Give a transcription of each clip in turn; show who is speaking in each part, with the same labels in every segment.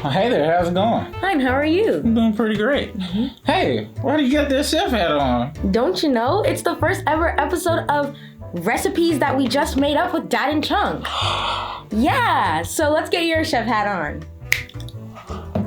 Speaker 1: Hey there, how's it going?
Speaker 2: Fine, how are you?
Speaker 1: I'm doing pretty great. Hey, why do you got that chef hat on?
Speaker 2: Don't you know? It's the first ever episode of recipes that we just made up with Dad and Chunk. Yeah, so let's get your chef hat on.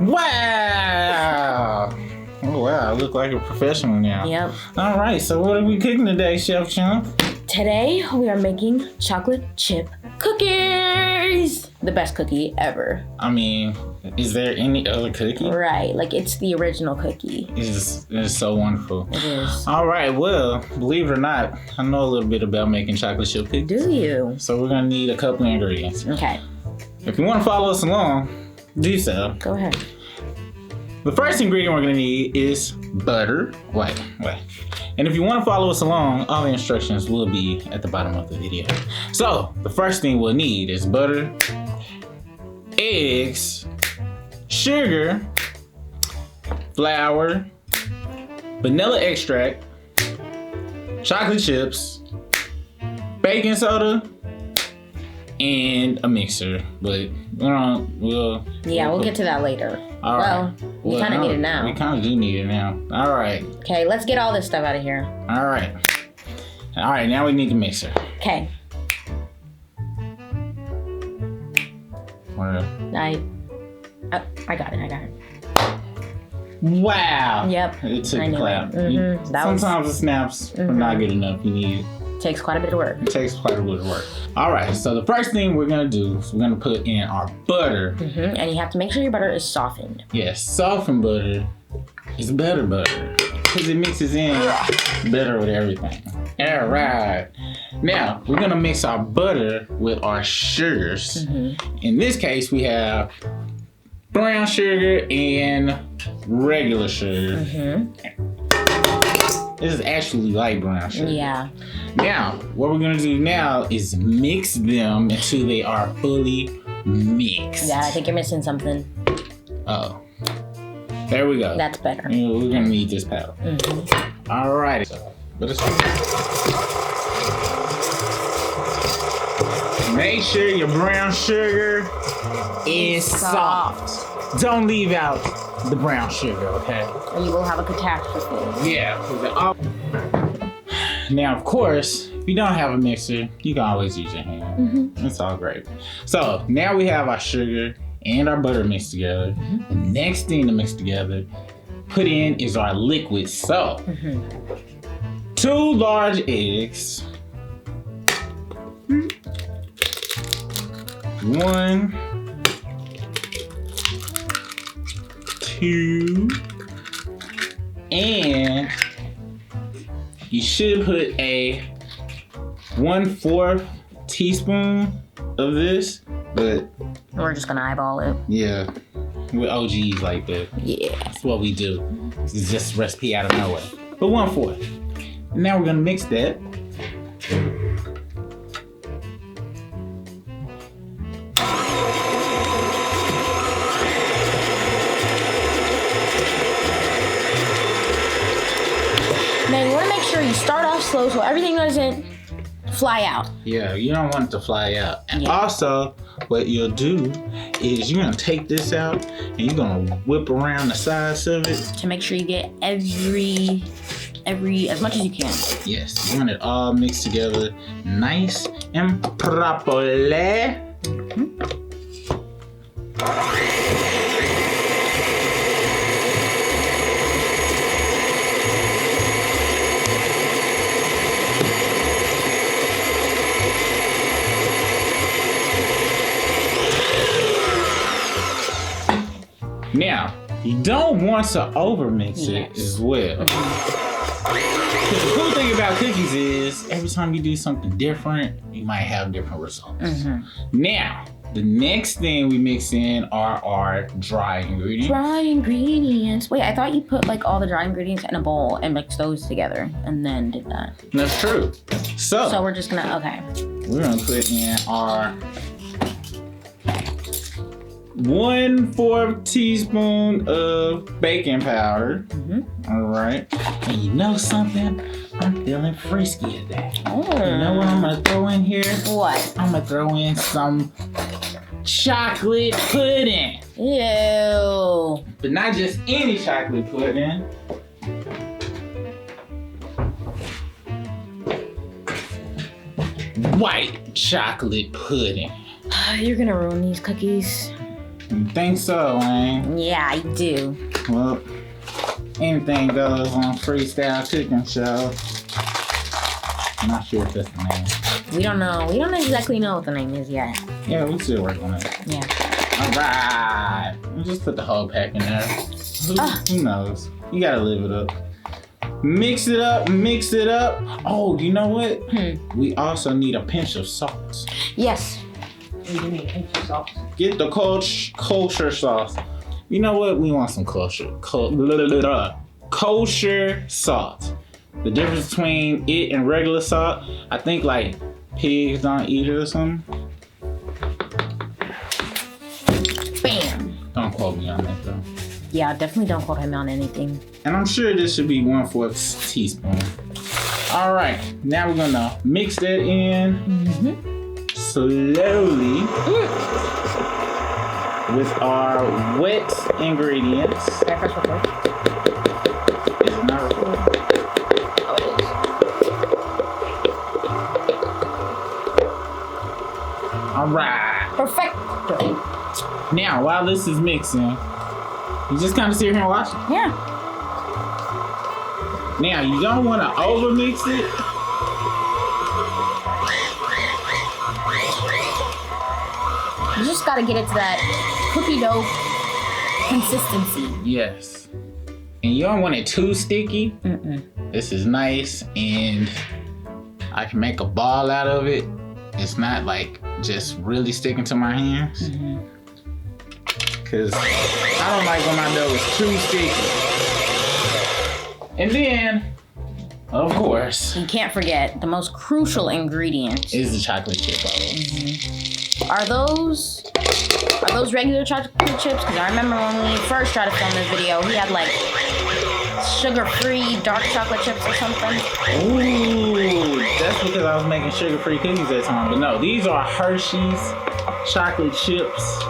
Speaker 1: Wow! Oh wow, I look like a professional now.
Speaker 2: Yep.
Speaker 1: Alright, so what are we cooking today, Chef Chunk?
Speaker 2: Today, we are making chocolate chip cookies. The best cookie ever.
Speaker 1: I mean, is there any other cookie?
Speaker 2: Right, like it's the original cookie.
Speaker 1: It's so wonderful.
Speaker 2: It is.
Speaker 1: Alright, well, believe it or not, I know a little bit about making chocolate chip cookies.
Speaker 2: Do you?
Speaker 1: So we're gonna need a couple of ingredients.
Speaker 2: Okay.
Speaker 1: If you want to follow us along, do so.
Speaker 2: Go ahead.
Speaker 1: The first ingredient we're gonna need is butter. Wait. And if you want to follow us along, all the instructions will be at the bottom of the video. So, the first thing we'll need is butter, eggs, sugar, flour, vanilla extract, chocolate chips, baking soda, and a mixer. But we'll
Speaker 2: get to that later.
Speaker 1: All right.
Speaker 2: We kind of need it now.
Speaker 1: We kind of do need it now. All right.
Speaker 2: Okay, let's get all this stuff out of here.
Speaker 1: All right. Now we need the mixer.
Speaker 2: Okay. I got it.
Speaker 1: Wow.
Speaker 2: Yep.
Speaker 1: It took
Speaker 2: I
Speaker 1: a
Speaker 2: knew
Speaker 1: clap.
Speaker 2: it.
Speaker 1: Sometimes the snaps are not good enough. You need
Speaker 2: Takes quite a bit of work.
Speaker 1: It takes quite a bit of work. All right. So the first thing we're gonna do is we're gonna put in our butter.
Speaker 2: And you have to make sure your butter is softened.
Speaker 1: Yes, softened butter is better butter because it mixes in better with everything. All right. Now we're gonna mix our butter with our sugars. In this case, we have brown sugar and regular sugar. This is actually light brown sugar.
Speaker 2: Yeah.
Speaker 1: Now, what we're gonna do now is mix them until they are fully mixed.
Speaker 2: Yeah, I think you're missing something.
Speaker 1: Oh. There we go.
Speaker 2: That's better.
Speaker 1: We're gonna need this powder. All right. Make sure your brown sugar is soft. Don't leave out the brown sugar, okay?
Speaker 2: Or you will have a catastrophe.
Speaker 1: Yeah. Now, of course, if you don't have a mixer, you can always use your hand. It's all great. So now we have our sugar and our butter mixed together. The next thing to mix together, put in is our liquid. So 2 large eggs. 1, 2, and you should put a 1/4 teaspoon of this, but
Speaker 2: We're just gonna eyeball it.
Speaker 1: yeah, with OGs like that.
Speaker 2: Yeah.
Speaker 1: That's what we do. It's just a recipe out of nowhere. But 1/4. Now we're gonna mix that.
Speaker 2: Now you wanna make sure you start off slow so everything doesn't fly out.
Speaker 1: Yeah, you don't want it to fly out. And
Speaker 2: Yeah.
Speaker 1: also, what you'll do is you're gonna take this out and you're gonna whip around the sides of it.
Speaker 2: To make sure you get every as much as you can.
Speaker 1: Yes, you want it all mixed together nice and properly. Now, you don't want to overmix it as well. Because the cool thing about cookies is every time you do something different, you might have different results. Now, the next thing we mix in are our dry ingredients.
Speaker 2: Dry ingredients. Wait, I thought you put like all the dry ingredients in a bowl and mixed those together and then did that.
Speaker 1: That's true. So
Speaker 2: we're just gonna,
Speaker 1: we're gonna put in our 1/4 teaspoon of baking powder. All right. And you know something? I'm feeling frisky today. You know what I'm gonna throw in here?
Speaker 2: What?
Speaker 1: I'm gonna throw in some chocolate pudding.
Speaker 2: Ew.
Speaker 1: But not just any chocolate pudding. White chocolate pudding.
Speaker 2: You're gonna ruin these cookies.
Speaker 1: You think so, Wayne?
Speaker 2: Yeah, I do.
Speaker 1: Well, anything goes on freestyle cooking show. I'm not sure if that's the name.
Speaker 2: We don't know. We don't exactly know what the name is yet.
Speaker 1: Yeah, we still working on it.
Speaker 2: Yeah.
Speaker 1: All right. We just put the whole pack in there. Who knows? You gotta live it up. Mix it up, mix it up. Oh, you know what? We also need a pinch of salt.
Speaker 2: Yes. We do need a pinch of salt.
Speaker 1: Get the kosher sauce. You know what? We want some kosher salt. The difference between it and regular salt, I think like pigs don't eat it or something.
Speaker 2: Bam.
Speaker 1: Don't quote me on that though.
Speaker 2: Yeah, definitely don't quote him on anything.
Speaker 1: And I'm sure this should be 1/4 teaspoon. All right, now we're gonna mix that in slowly with our wet ingredients.
Speaker 2: Can I press record?
Speaker 1: It's not recording.
Speaker 2: Oh, it is.
Speaker 1: All right.
Speaker 2: Perfect.
Speaker 1: Now, while this is mixing, you just kind of sit here and watch it.
Speaker 2: Yeah.
Speaker 1: Now, you don't want to overmix it.
Speaker 2: You just gotta get it to that cookie dough consistency.
Speaker 1: Yes. And you don't want it too sticky. This is nice, and I can make a ball out of it. It's not like just really sticking to my hands. Because I don't like when my dough is too sticky. And then, of course,
Speaker 2: You can't forget the most crucial ingredient.
Speaker 1: is the chocolate chip bubbles.
Speaker 2: Are those regular chocolate chips? Because I remember when we first tried to film this video, he had like sugar-free dark chocolate chips or something.
Speaker 1: Ooh, that's because I was making sugar-free cookies that time. But no, these are Hershey's chocolate chips.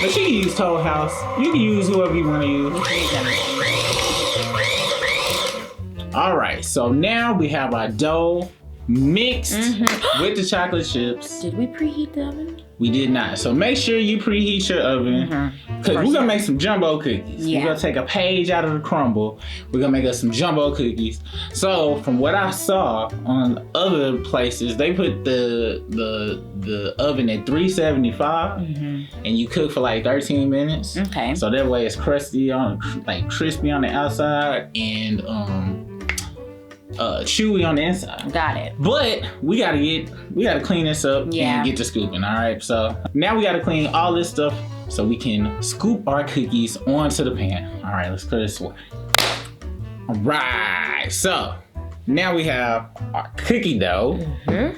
Speaker 1: But you can use Toll House. You can use whoever you want to use. All right, so now we have our dough mixed with the chocolate chips.
Speaker 2: Did we preheat the oven?
Speaker 1: We did not. So make sure you preheat your oven. Because we're going to make some jumbo cookies.
Speaker 2: Yeah.
Speaker 1: We're going to take a page out of the Crumbl. We're going to make us some jumbo cookies. So from what I saw on other places, they put the oven at 375 and you cook for like 13 minutes.
Speaker 2: Okay.
Speaker 1: So that way it's crispy on the outside and chewy on the inside.
Speaker 2: Got it.
Speaker 1: But we gotta clean this up and get to scooping. All right. So now we gotta clean all this stuff so we can scoop our cookies onto the pan. All right, let's put it this way. All right. So now we have our cookie dough. And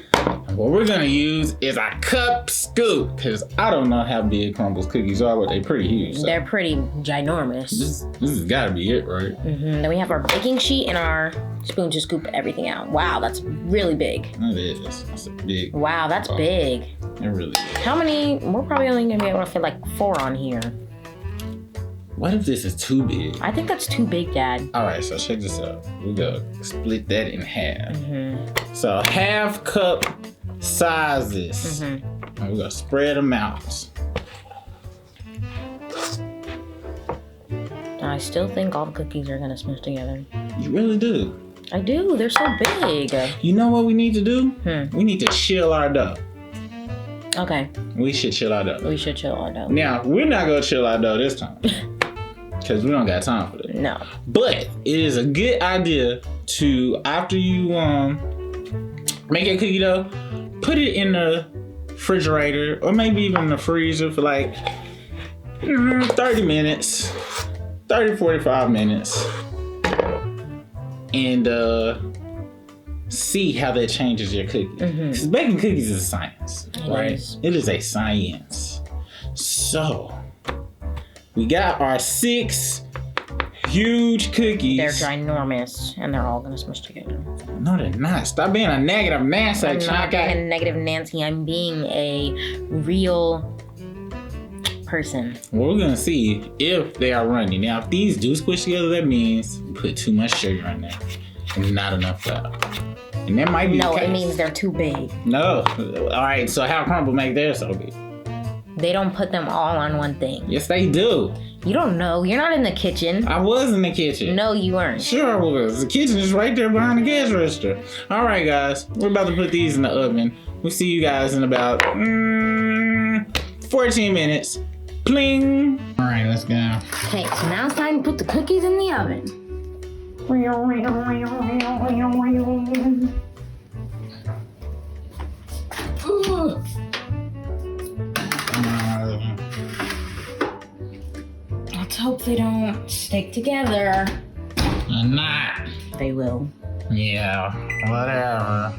Speaker 1: what we're gonna use is a cup scoop because I don't know how big Crumbl's cookies are, but they're pretty huge. So
Speaker 2: They're pretty ginormous.
Speaker 1: this has gotta be it, right?
Speaker 2: Then we have our baking sheet and our spoon to scoop everything out. Wow, that's really big.
Speaker 1: It is. That's a big.
Speaker 2: Wow, that's big.
Speaker 1: It really is.
Speaker 2: How many? We're probably only gonna be able to fit like 4 on here.
Speaker 1: What if this is too big?
Speaker 2: I think that's too big, Dad.
Speaker 1: All right, so check this out. We're gonna split that in half. So half cup sizes. And we're gonna spread them out.
Speaker 2: I still think all the cookies are gonna smush together.
Speaker 1: You really do.
Speaker 2: I do. They're so big.
Speaker 1: You know what we need to do? We need to chill our dough.
Speaker 2: Okay.
Speaker 1: We should chill our dough.
Speaker 2: We should chill our dough.
Speaker 1: Now, we're not gonna chill our dough this time. Because we don't got time for that.
Speaker 2: No.
Speaker 1: But it is a good idea to, after you make your cookie dough, put it in the refrigerator or maybe even in the freezer for like 30 minutes, 30, 45 minutes. And see how that changes your cookie. Because baking cookies is a science, right? It is a science. So, we got our 6 huge cookies.
Speaker 2: They're ginormous, and they're all gonna smush together.
Speaker 1: No, they're not. Stop being a negative Nancy.
Speaker 2: I'm not being a negative Nancy. I'm being a real person.
Speaker 1: Well, we're gonna see if they are runny. Now, if these do squish together, that means we put too much sugar in there and not enough flour. And that might be
Speaker 2: No,
Speaker 1: the case.
Speaker 2: it means they're too big.
Speaker 1: No. All right, so how Crumbl make theirs so big?
Speaker 2: They don't put them all on one thing.
Speaker 1: Yes, they do.
Speaker 2: You don't know. You're not in the kitchen.
Speaker 1: I was in the kitchen.
Speaker 2: No, you weren't.
Speaker 1: Sure I was. The kitchen is right there behind the cash register. All right, guys. We're about to put these in the oven. We'll see you guys in about 14 minutes. Pling. All right, let's go.
Speaker 2: Okay, so now it's time to put the cookies in the oven. Let's hope they don't stick together.
Speaker 1: Or not.
Speaker 2: They will.
Speaker 1: Yeah, whatever.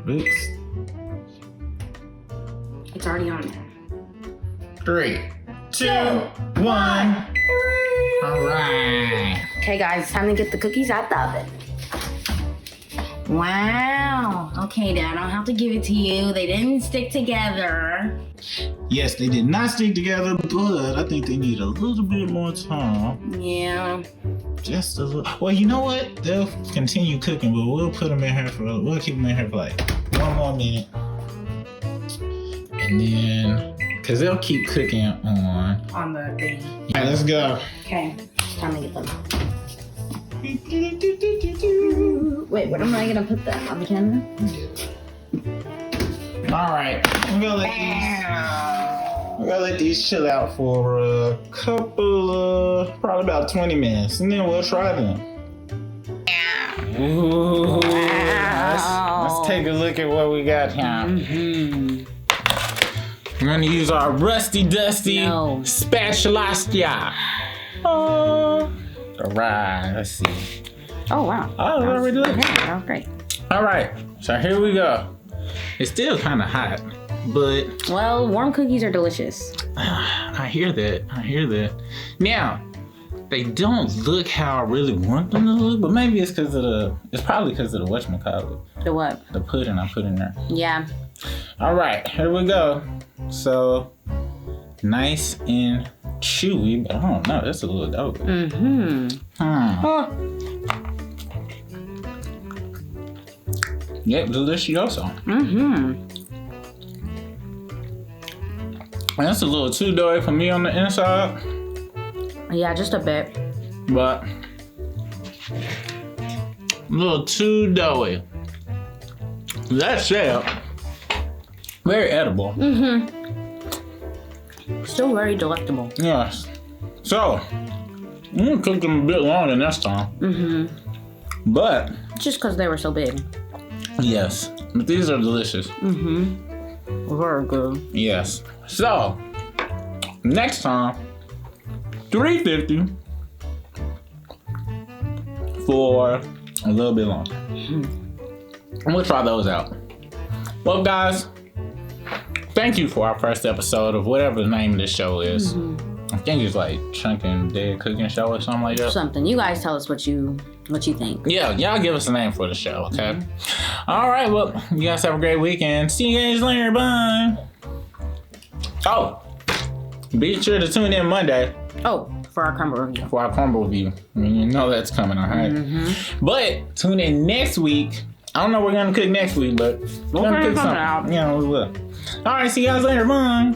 Speaker 1: Oops.
Speaker 2: It's already on there.
Speaker 1: 3, 2, 1. All right.
Speaker 2: Okay, guys, time to get the cookies out the oven. Wow. Okay, Dad, I'll have to give it to you. They didn't stick together.
Speaker 1: Yes, they did not stick together, but I think they need a little bit more time.
Speaker 2: Yeah.
Speaker 1: Just a little. Well, you know what? They'll continue cooking, but we'll put them in here we'll keep them in here for like 1 more minute. And then, because they'll keep cooking on
Speaker 2: the thing.
Speaker 1: Yeah, let's go.
Speaker 2: Okay, time to get them. Wait, what am I gonna put that on the camera?
Speaker 1: All right, I'm gonna let these chill out for a couple of, probably about 20 minutes, and then we'll try them. Ooh, let's take a look at what we got here.
Speaker 2: Mm-hmm.
Speaker 1: We're gonna use our rusty dusty spatula. All right, let's see.
Speaker 2: Oh wow.
Speaker 1: Oh, it already looks.
Speaker 2: Okay, oh, great.
Speaker 1: All right, so here we go. It's still kind of hot, but
Speaker 2: well, warm cookies are delicious.
Speaker 1: I hear that. Now, they don't look how I really want them to look, but maybe it's because of it's probably because of the whatchamacallit.
Speaker 2: The what?
Speaker 1: The pudding I put in there.
Speaker 2: Yeah.
Speaker 1: All right, here we go. So, nice and chewy, but I don't know. That's a little dope.
Speaker 2: Mm-hmm. Oh.
Speaker 1: Yep, delicioso.
Speaker 2: Mm-hmm.
Speaker 1: That's a little too doughy for me on the inside.
Speaker 2: Yeah, just a bit.
Speaker 1: But a little too doughy. That said, very edible.
Speaker 2: Mm-hmm. Still very delectable.
Speaker 1: Yes. So, I'm gonna cook them a bit longer next time.
Speaker 2: Mm-hmm.
Speaker 1: But
Speaker 2: just because they were so big.
Speaker 1: Yes, but these are delicious.
Speaker 2: Mm-hmm. Very good.
Speaker 1: Yes. So, next time, $3.50 for a little bit longer. And we'll try those out. Well, guys, thank you for our first episode of whatever the name of this show is. Mm-hmm. I think it's like Chunkin' Dead Cooking Show or something like that.
Speaker 2: Something. You guys tell us what you think.
Speaker 1: Yeah, y'all give us a name for the show, okay? Mm-hmm. All right, well, you guys have a great weekend. See you guys later. Bye. Oh, be sure to tune in Monday.
Speaker 2: Oh, for our Crumbl review.
Speaker 1: For our Crumbl review. I mean, you know that's coming, all right? Mm-hmm. But tune in next week. I don't know what we're going to cook next week, but we're going to cook something. Yeah, we will. All right, see you guys later. Bye.